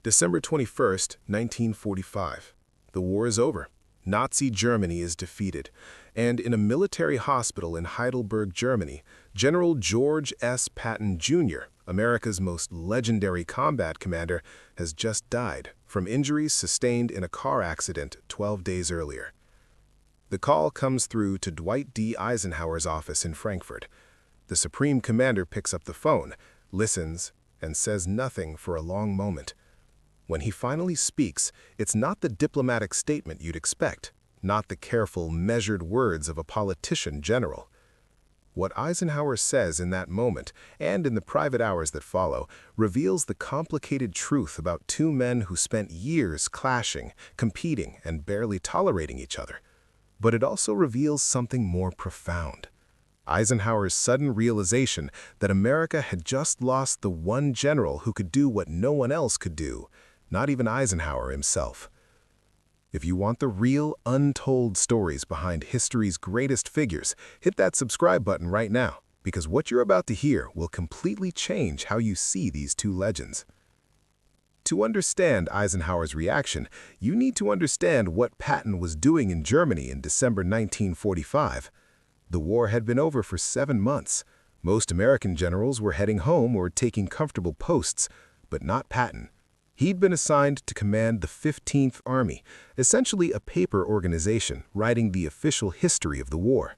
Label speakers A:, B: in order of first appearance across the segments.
A: December 21st, 1945. The war is over. Nazi Germany is defeated, and in a military hospital in Heidelberg, Germany, General George S. Patton Jr., America's most legendary combat commander, has just died from injuries sustained in a car accident 12 days earlier. The call comes through to Dwight D. Eisenhower's office in Frankfurt. The Supreme Commander picks up the phone, listens, and says nothing for a long moment. When he finally speaks, it's not the diplomatic statement you'd expect, not the careful, measured words of a politician general. What Eisenhower says in that moment, and in the private hours that follow, reveals the complicated truth about two men who spent years clashing, competing, and barely tolerating each other. But it also reveals something more profound. Eisenhower's sudden realization that America had just lost the one general who could do what no one else could do, not even Eisenhower himself. If you want the real, untold stories behind history's greatest figures, hit that subscribe button right now, because what you're about to hear will completely change how you see these two legends. To understand Eisenhower's reaction, you need to understand what Patton was doing in Germany in December 1945. The war had been over for 7 months. Most American generals were heading home or taking comfortable posts, but not Patton. He'd been assigned to command the 15th Army, essentially a paper organization writing the official history of the war.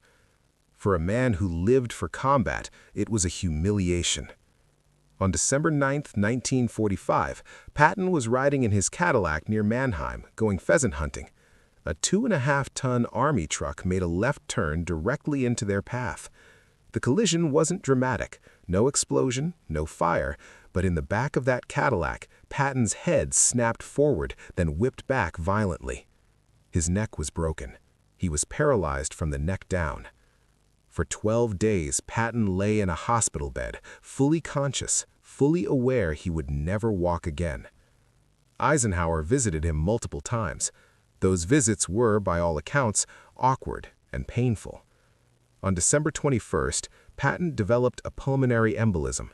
A: For a man who lived for combat, it was a humiliation. On December 9, 1945, Patton was riding in his Cadillac near Mannheim, going pheasant hunting. A 2.5-ton army truck made a left turn directly into their path. The collision wasn't dramatic, no explosion, no fire, but in the back of that Cadillac, Patton's head snapped forward, then whipped back violently. His neck was broken. He was paralyzed from the neck down. For 12 days, Patton lay in a hospital bed, fully conscious, fully aware he would never walk again. Eisenhower visited him multiple times. Those visits were, by all accounts, awkward and painful. On December 21st, Patton developed a pulmonary embolism.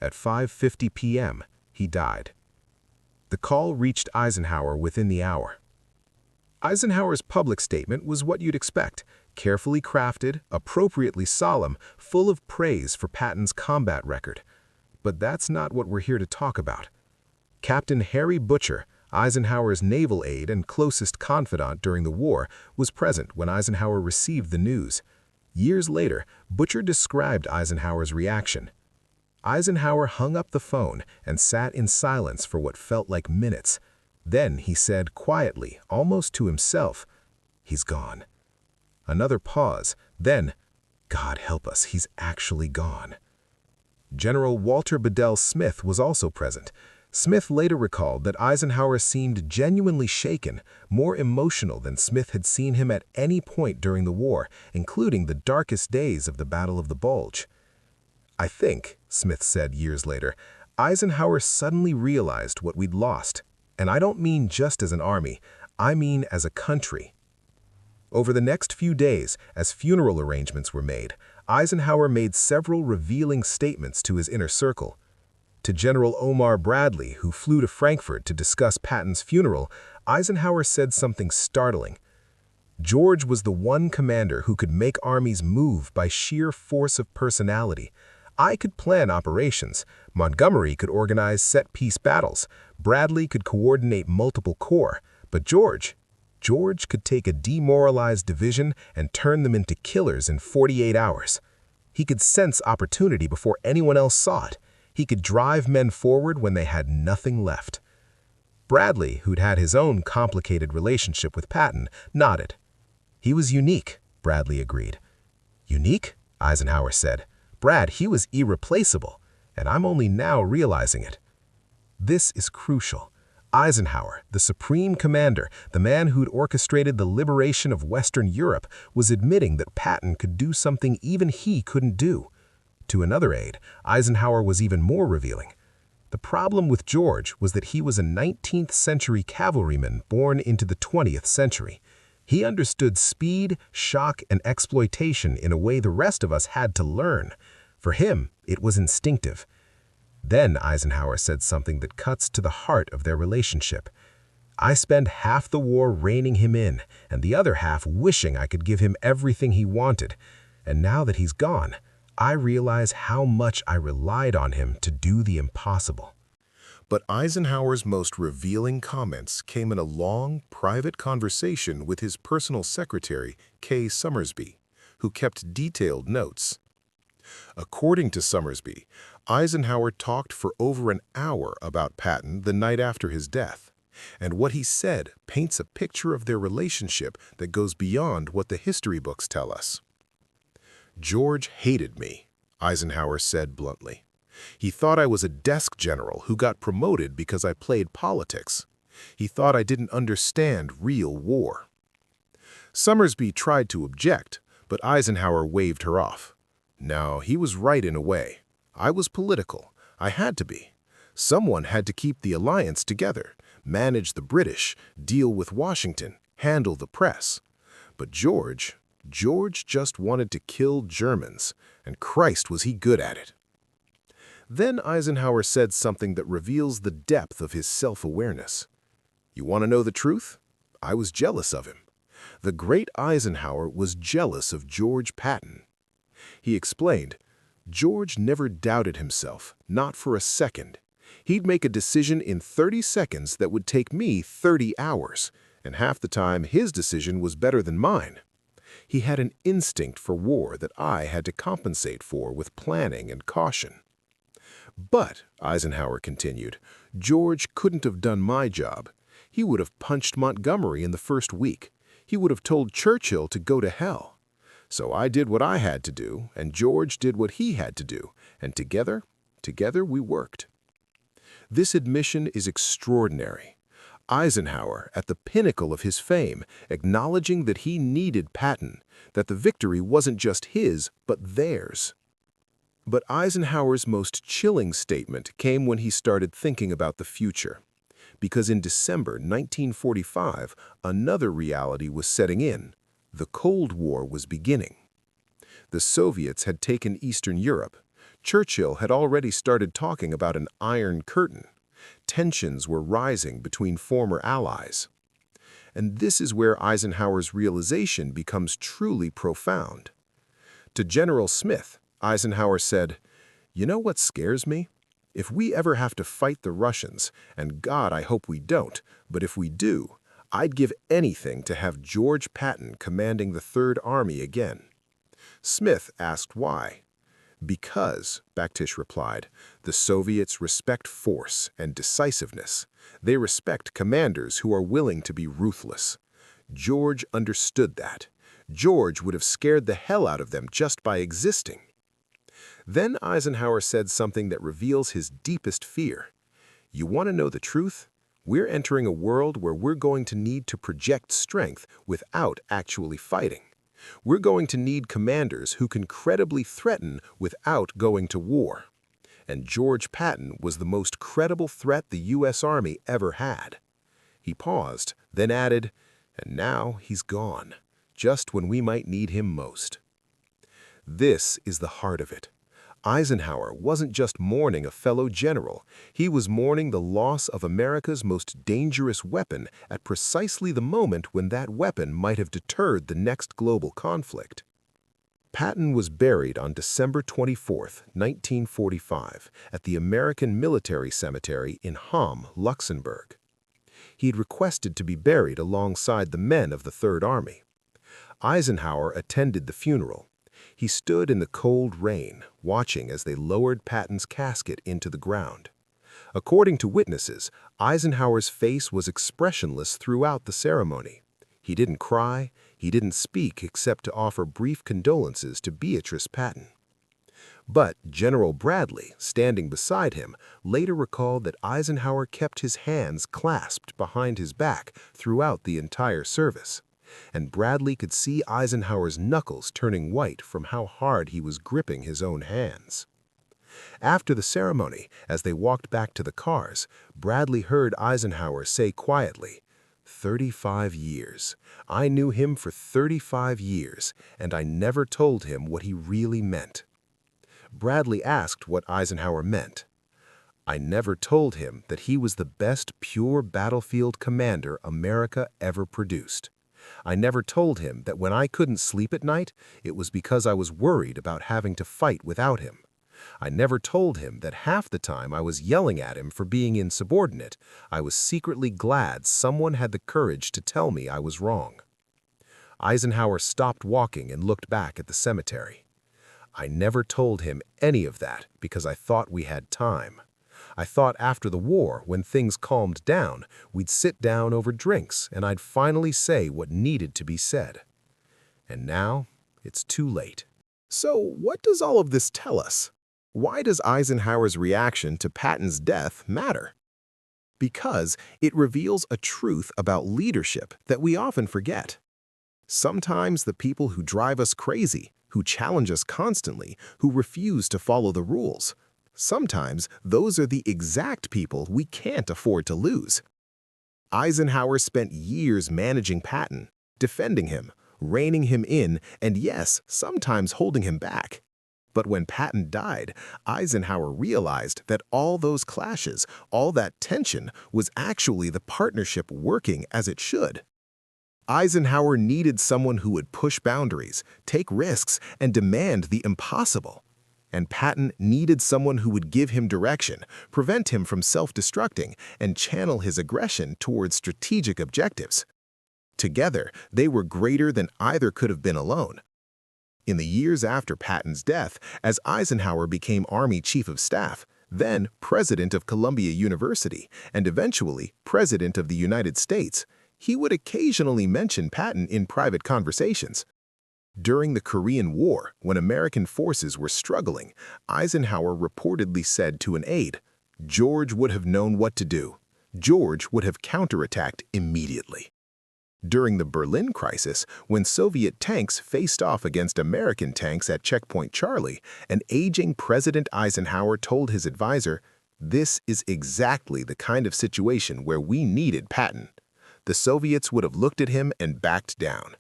A: At 5:50 p.m., he died. The call reached Eisenhower within the hour. Eisenhower's public statement was what you'd expect, carefully crafted, appropriately solemn, full of praise for Patton's combat record. But that's not what we're here to talk about. Captain Harry Butcher, Eisenhower's naval aide and closest confidant during the war, was present when Eisenhower received the news. Years later, Butcher described Eisenhower's reaction. Eisenhower hung up the phone and sat in silence for what felt like minutes. Then he said quietly, almost to himself, "He's gone." Another pause, then, "God help us, he's actually gone." General Walter Bedell Smith was also present. Smith later recalled that Eisenhower seemed genuinely shaken, more emotional than Smith had seen him at any point during the war, including the darkest days of the Battle of the Bulge. "I think," Smith said years later, "Eisenhower suddenly realized what we'd lost. And I don't mean just as an army, I mean as a country." Over the next few days, as funeral arrangements were made, Eisenhower made several revealing statements to his inner circle. To General Omar Bradley, who flew to Frankfurt to discuss Patton's funeral, Eisenhower said something startling. "George was the one commander who could make armies move by sheer force of personality. I could plan operations. Montgomery could organize set-piece battles. Bradley could coordinate multiple corps. But George could take a demoralized division and turn them into killers in 48 hours. He could sense opportunity before anyone else saw it. He could drive men forward when they had nothing left." Bradley, who'd had his own complicated relationship with Patton, nodded. "He was unique," Bradley agreed. "Unique?" Eisenhower said. "Brad, he was irreplaceable, and I'm only now realizing it." This is crucial. Eisenhower, the Supreme Commander, the man who'd orchestrated the liberation of Western Europe, was admitting that Patton could do something even he couldn't do. To another aide, Eisenhower was even more revealing. The problem with George was that he was a 19th century cavalryman born into the 20th century. He understood speed, shock, and exploitation in a way the rest of us had to learn. For him, it was instinctive. Then Eisenhower said something that cuts to the heart of their relationship. "I spend half the war reining him in, and the other half wishing I could give him everything he wanted. And now that he's gone, I realize how much I relied on him to do the impossible." But Eisenhower's most revealing comments came in a long, private conversation with his personal secretary, K. Summersby, who kept detailed notes. According to Summersby, Eisenhower talked for over an hour about Patton the night after his death, and what he said paints a picture of their relationship that goes beyond what the history books tell us. "George hated me," Eisenhower said bluntly. "He thought I was a desk general who got promoted because I played politics. He thought I didn't understand real war." Summersby tried to object, but Eisenhower waved her off. No, he was right in a way. I was political. I had to be. Someone had to keep the alliance together, manage the British, deal with Washington, handle the press. But George just wanted to kill Germans, and Christ was he good at it. Then Eisenhower said something that reveals the depth of his self-awareness. "You want to know the truth? I was jealous of him." The great Eisenhower was jealous of George Patton. He explained, "George never doubted himself, not for a second. He'd make a decision in 30 seconds that would take me 30 hours, and half the time his decision was better than mine. He had an instinct for war that I had to compensate for with planning and caution." But, Eisenhower continued, "George couldn't have done my job. He would have punched Montgomery in the first week. He would have told Churchill to go to hell. So I did what I had to do, and George did what he had to do, and together we worked." This admission is extraordinary. Eisenhower, at the pinnacle of his fame, acknowledging that he needed Patton, that the victory wasn't just his, but theirs. But Eisenhower's most chilling statement came when he started thinking about the future. Because in December 1945, another reality was setting in. The Cold War was beginning. The Soviets had taken Eastern Europe. Churchill had already started talking about an Iron Curtain. Tensions were rising between former allies. And this is where Eisenhower's realization becomes truly profound. To General Smith, Eisenhower said, "You know what scares me? If we ever have to fight the Russians, and God, I hope we don't, but if we do, I'd give anything to have George Patton commanding the Third Army again." Smith asked why. "Because," Bakhtish replied, "the Soviets respect force and decisiveness. They respect commanders who are willing to be ruthless. George understood that. George would have scared the hell out of them just by existing." Then Eisenhower said something that reveals his deepest fear. "You want to know the truth? We're entering a world where we're going to need to project strength without actually fighting. We're going to need commanders who can credibly threaten without going to war." And George Patton was the most credible threat the U.S. Army ever had. He paused, then added, "And now he's gone, just when we might need him most." This is the heart of it. Eisenhower wasn't just mourning a fellow general, he was mourning the loss of America's most dangerous weapon at precisely the moment when that weapon might have deterred the next global conflict. Patton was buried on December 24, 1945, at the American Military Cemetery in Hamm, Luxembourg. He'd requested to be buried alongside the men of the Third Army. Eisenhower attended the funeral. He stood in the cold rain, watching as they lowered Patton's casket into the ground. According to witnesses, Eisenhower's face was expressionless throughout the ceremony. He didn't cry, he didn't speak except to offer brief condolences to Beatrice Patton. But General Bradley, standing beside him, later recalled that Eisenhower kept his hands clasped behind his back throughout the entire service. And Bradley could see Eisenhower's knuckles turning white from how hard he was gripping his own hands. After the ceremony, as they walked back to the cars, Bradley heard Eisenhower say quietly, 35 years. I knew him for 35 years, and I never told him what he really meant." Bradley asked what Eisenhower meant.
B: I never told him that he was the best pure battlefield commander America ever produced. I never told him that when I couldn't sleep at night, it was because I was worried about having to fight without him. I never told him that half the time I was yelling at him for being insubordinate, I was secretly glad someone had the courage to tell me I was wrong. Eisenhower stopped walking and looked back at the cemetery. I never told him any of that because I thought we had time. I thought after the war, when things calmed down, we'd sit down over drinks and I'd finally say what needed to be said. And now, it's too late.
A: So what does all of this tell us? Why does Eisenhower's reaction to Patton's death matter? Because it reveals a truth about leadership that we often forget. Sometimes the people who drive us crazy, who challenge us constantly, who refuse to follow the rules, sometimes those are the exact people we can't afford to lose. Eisenhower spent years managing Patton, defending him, reining him in, and yes, sometimes holding him back. But when Patton died, Eisenhower realized that all those clashes, all that tension, was actually the partnership working as it should. Eisenhower needed someone who would push boundaries, take risks, and demand the impossible. And Patton needed someone who would give him direction, prevent him from self-destructing, and channel his aggression towards strategic objectives. Together, they were greater than either could have been alone. In the years after Patton's death, as Eisenhower became Army Chief of Staff, then President of Columbia University, and eventually President of the United States, he would occasionally mention Patton in private conversations. During the Korean War, when American forces were struggling, Eisenhower reportedly said to an aide, "George would have known what to do. George would have counterattacked immediately." During the Berlin crisis, when Soviet tanks faced off against American tanks at Checkpoint Charlie, an aging President Eisenhower told his advisor, "This is exactly the kind of situation where we needed Patton." The Soviets would have looked at him and backed down.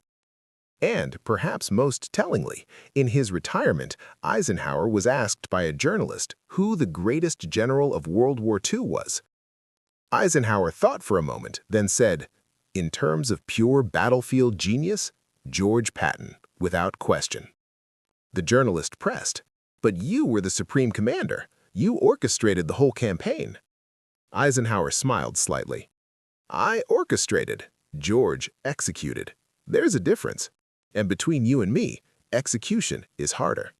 A: And, perhaps most tellingly, in his retirement, Eisenhower was asked by a journalist who the greatest general of World War II was. Eisenhower thought for a moment, then said, "In terms of pure battlefield genius, George Patton, without question." The journalist pressed, "But you were the supreme commander. You orchestrated the whole campaign." Eisenhower smiled slightly. "I orchestrated. George executed. There's a difference. And between you and me, execution is harder."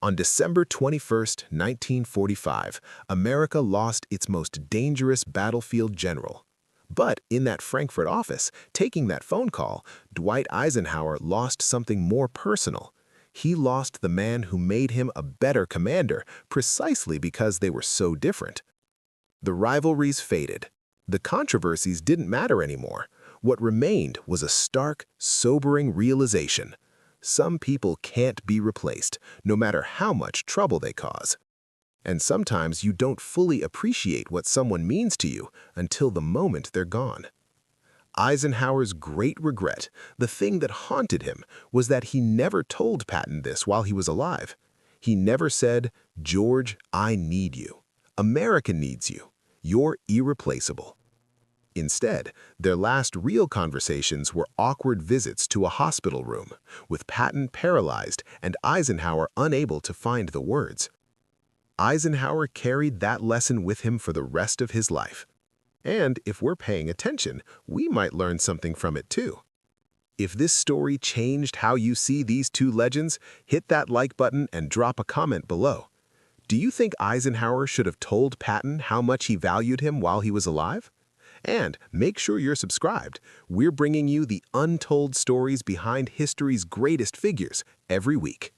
A: On December 21, 1945, America lost its most dangerous battlefield general. But in that Frankfurt office, taking that phone call, Dwight Eisenhower lost something more personal. He lost the man who made him a better commander precisely because they were so different. The rivalries faded. The controversies didn't matter anymore. What remained was a stark, sobering realization. Some people can't be replaced, no matter how much trouble they cause. And sometimes you don't fully appreciate what someone means to you until the moment they're gone. Eisenhower's great regret, the thing that haunted him, was that he never told Patton this while he was alive. He never said, "George, I need you. America needs you. You're irreplaceable." Instead, their last real conversations were awkward visits to a hospital room, with Patton paralyzed and Eisenhower unable to find the words. Eisenhower carried that lesson with him for the rest of his life. And if we're paying attention, we might learn something from it too. If this story changed how you see these two legends, hit that like button and drop a comment below. Do you think Eisenhower should have told Patton how much he valued him while he was alive? And make sure you're subscribed. We're bringing you the untold stories behind history's greatest figures every week.